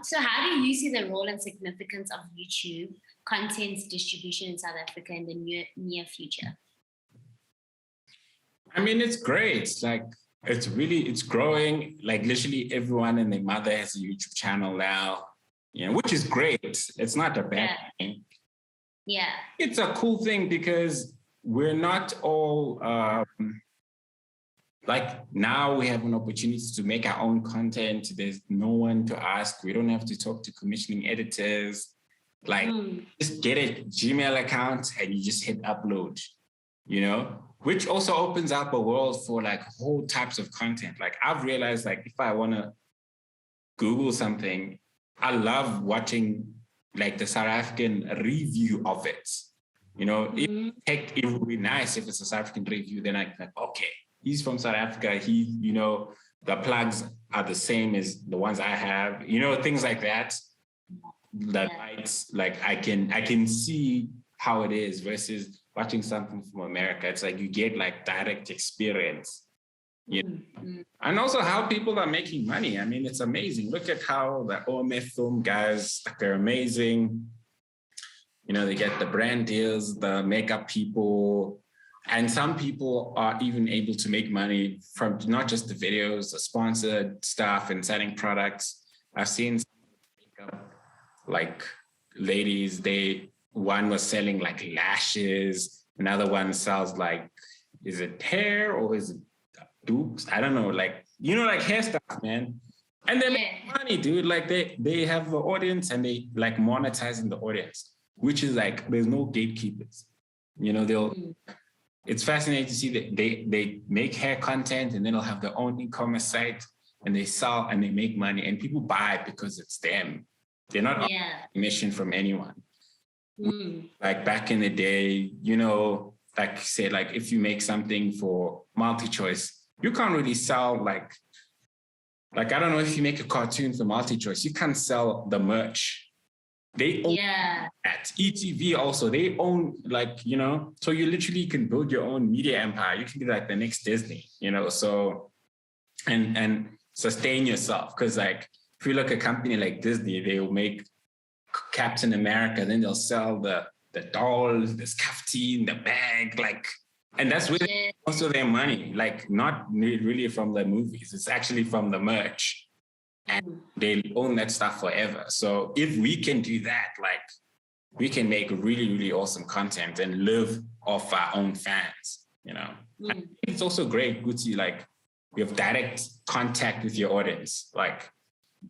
So how do you see the role and significance of YouTube content distribution in South Africa in the near future? I mean, it's great. Like, it's growing. Like, literally everyone and their mother has a YouTube channel now, which is great. It's not a bad thing. Yeah. It's a cool thing because we're not all, like, now we have an opportunity to make our own content. There's no one to ask. We don't have to talk to commissioning editors. Like, just get a Gmail account and you just hit upload, which also opens up a world for like whole types of content. Like, I've realized, like, if I want to Google something, I love watching like the South African review of it. It would be nice if it's a South African review, then I like, okay, he's from South Africa. The plugs are the same as the ones I have, things like that. Like I can see how it is versus watching something from America. It's like you get like direct experience. And also how people are making money. I mean, it's amazing. Look at how the OMF film guys, like, they're amazing. They get the brand deals, the makeup people, and some people are even able to make money from not just the videos, the sponsored stuff and selling products. I've seen some makeup, like, ladies, one was selling like lashes, another one sells like, is it hair or is it dupes? I don't know, like, like hair stuff, man. And they make money, dude. Like, they have an audience and they like monetizing the audience, which is like, there's no gatekeepers. It's fascinating to see that they make hair content and then they'll have their own e-commerce site and they sell and they make money and people buy it because it's them. They're not on commission from anyone. Like back in the day, like say, like if you make something for MultiChoice, you can't really sell like I don't know, if you make a cartoon for MultiChoice, you can't sell the merch. They own at ETV also. They own, like, so you literally can build your own media empire. You can be like the next Disney, so and sustain yourself. Because like if you look at a company like Disney, they will make Captain America, then they'll sell the dolls, the scuffy, the bag, like, and that's really also their money, like not really from the movies. It's actually from the merch. And they own that stuff forever. So if we can do that, like, we can make really, really awesome content and live off our own fans, It's also great, Gucci, like, we have direct contact with your audience. Like,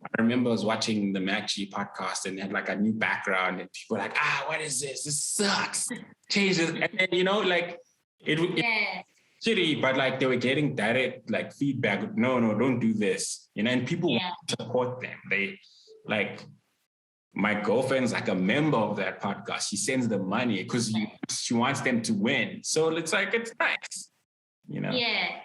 I remember I was watching the Maggi podcast and they had like a new background and people were like, what is this? This sucks. Change it. And then, like, it shitty, but like they were getting direct like feedback. No, don't do this. And people want to support them. They, like, my girlfriend's like a member of that podcast. She sends them money because she wants them to win. So it's like, it's nice, Yeah.